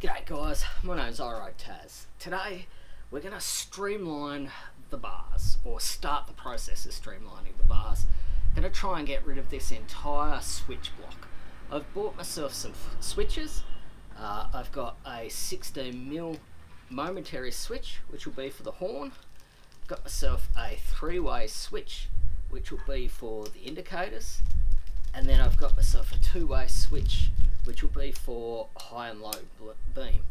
G'day guys, my name's Taz. Today we're going to streamline the bars, or start the process of streamlining the bars. I'm going to try and get rid of this entire switch block. I've bought myself some switches. I've got a 16mm momentary switch, which will be for the horn. I've got myself a 3-way switch, which will be for the indicators. And then I've got myself a 2-way switch, which will be for high and low beam.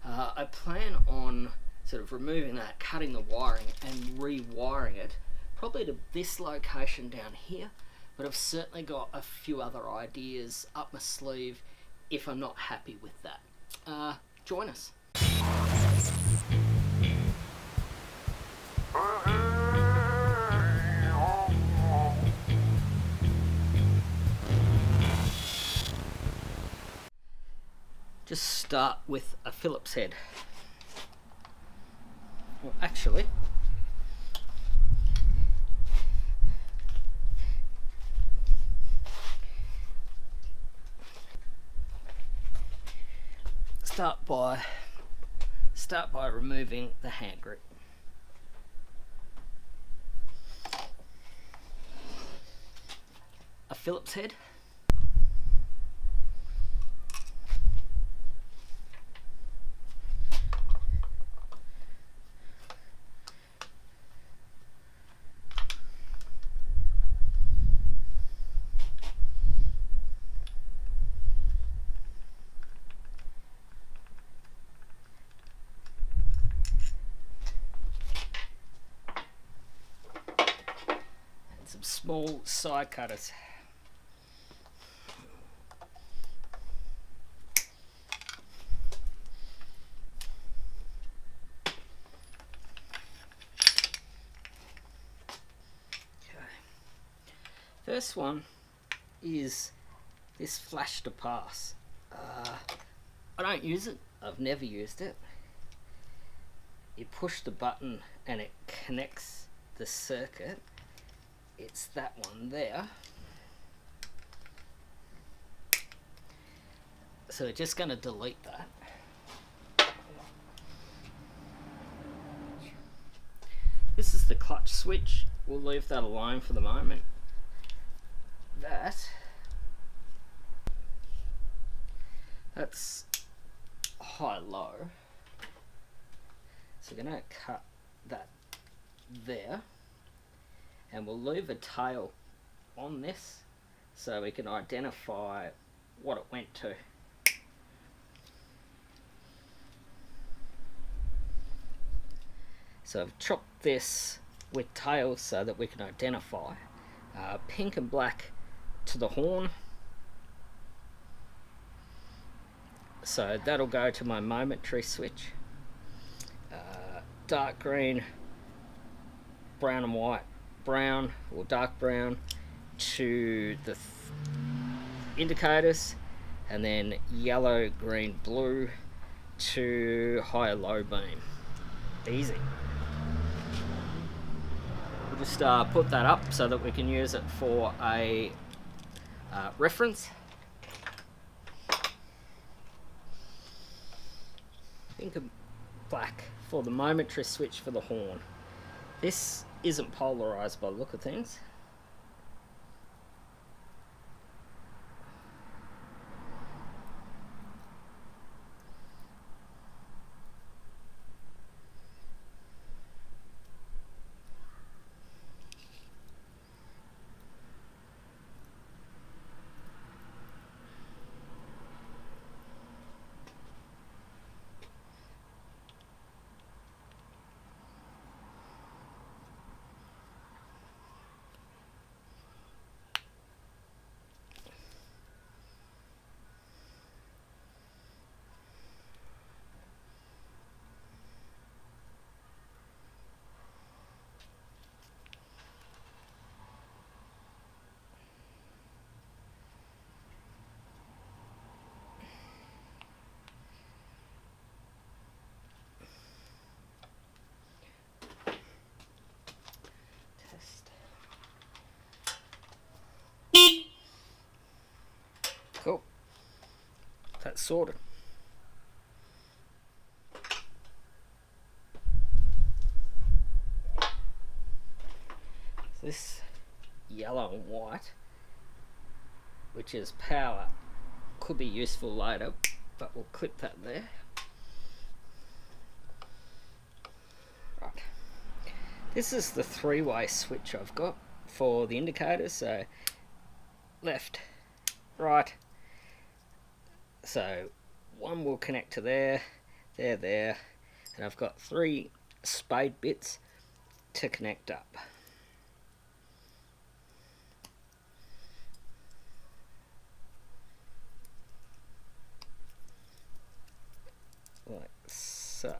I plan on sort of removing that, cutting the wiring and rewiring it, probably to this location down here, but I've certainly got a few other ideas up my sleeve if I'm not happy with that. Join us. Just start with a Phillips head. Well, actually, start by removing the hand grip. A Phillips head. Some small side cutters. Okay. First one is this flash to pass. I don't use it. I've never used it. You push the button and it connects the circuit. It's that one there. So we're just going to delete that. This is the clutch switch. We'll leave that alone for the moment. That's high-low. So we're going to cut that there. And we'll leave a tail on this so we can identify what it went to. So I've chopped this with tails so that we can identify. Pink and black to the horn. So that'll go to my momentary switch. Dark green, brown and white. Brown or dark brown to the indicators, and then yellow, green, blue to high or low beam. Easy. We'll just put that up so that we can use it for a reference. Pink and black for the momentary switch for the horn. This isn't polarized by the look of things. Cool. That's sorted. yellow and white, which is power. Could be useful later, but we'll clip that there. Right. This is the three-way switch I've got for the indicators, so left, right. So one will connect to there, there, and I've got 3 spade bits to connect up. Like so.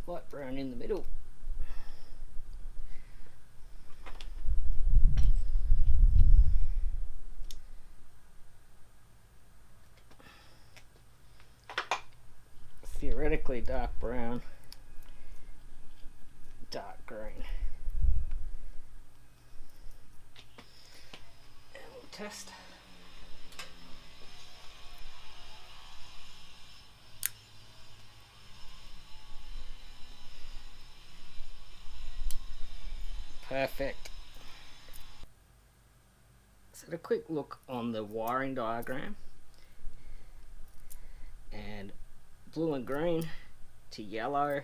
Light brown in the middle. Theoretically dark brown, dark green. And we'll test. Perfect. So a quick look on the wiring diagram, and blue and green to yellow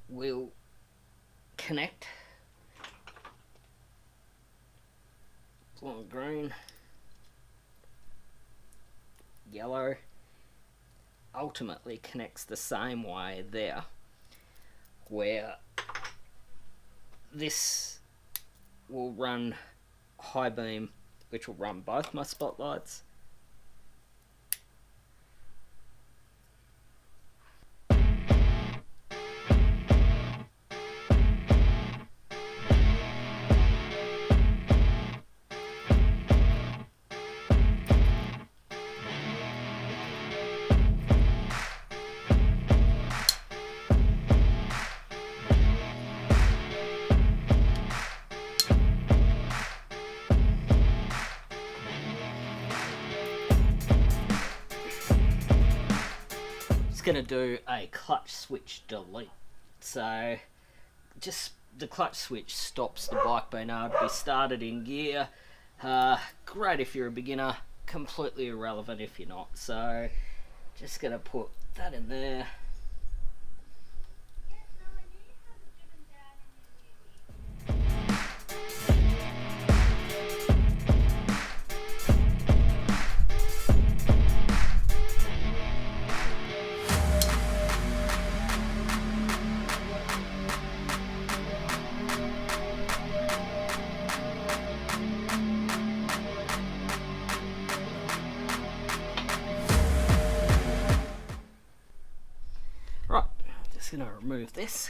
will connect. Blue and green, yellow ultimately connects the same way there, where this will run high beam, which will run both my spotlights. Going to do a clutch switch delete. So just the clutch switch stops the bike being able to be started in gear. Great if you're a beginner, completely irrelevant if you're not. So just going to put that in there. Just going to remove this.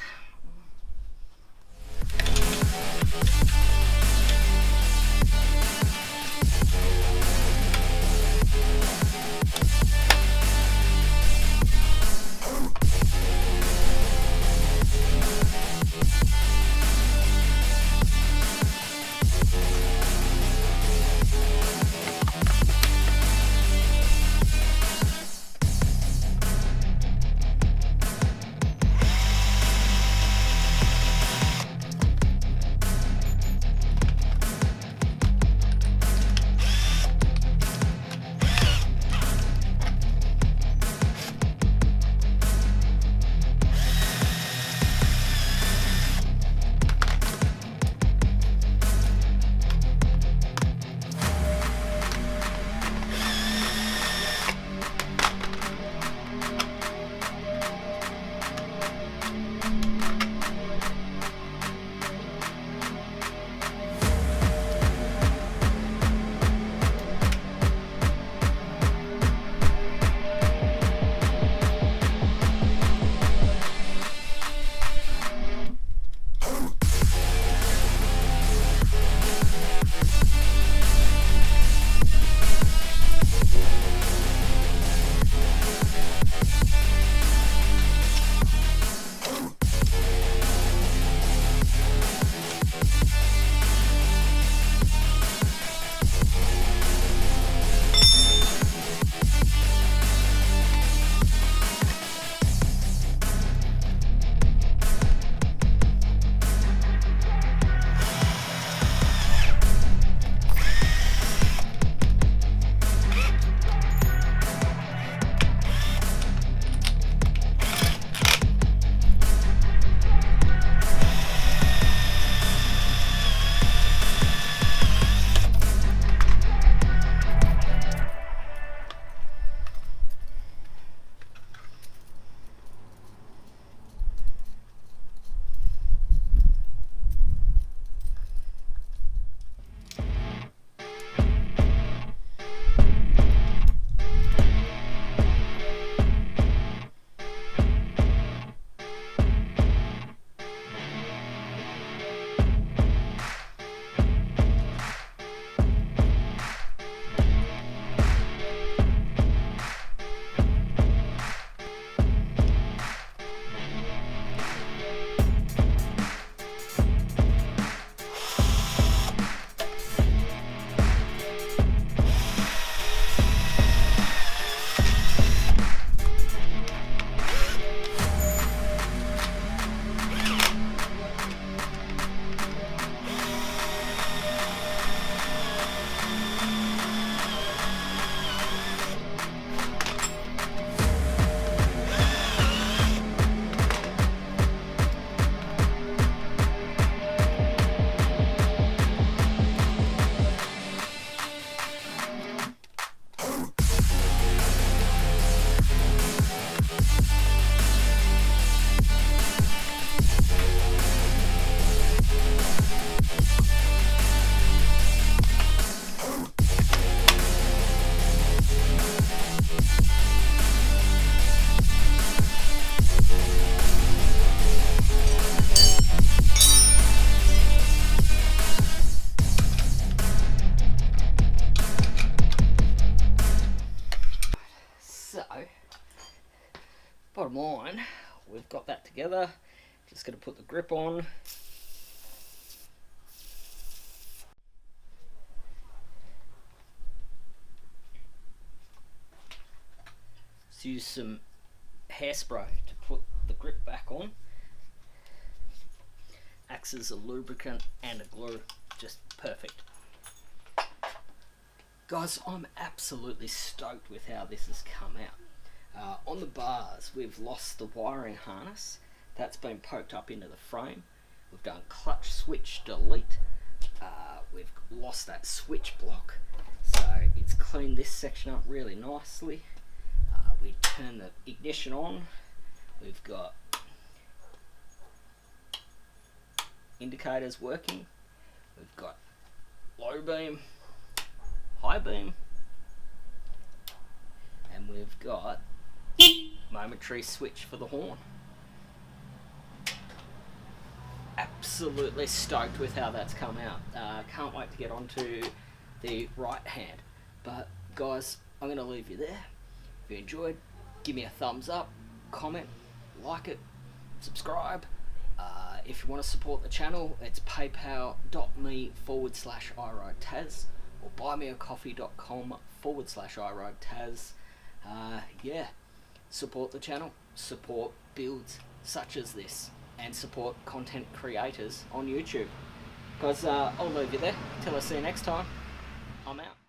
together. Just going to put the grip on. Let's use some hairspray to put the grip back on. Acts as a lubricant and a glue. Just perfect. Guys, I'm absolutely stoked with how this has come out. On the bars, we've lost the wiring harness. That's been poked up into the frame. We've done clutch switch delete. We've lost that switch block. So it's cleaned this section up really nicely. We turn the ignition on. We've got indicators working. We've got low beam, high beam, and we've got momentary switch for the horn. Absolutely stoked with how that's come out. Can't wait to get onto the right hand. But guys, I'm going to leave you there. If you enjoyed, give me a thumbs up, comment, like it, subscribe. If you want to support the channel, it's paypal.me/iRideTaz or buymeacoffee.com/iRideTaz. Yeah, support the channel, support builds such as this, and support content creators on YouTube. Guys, I'll leave you there. Till I see you next time, I'm out.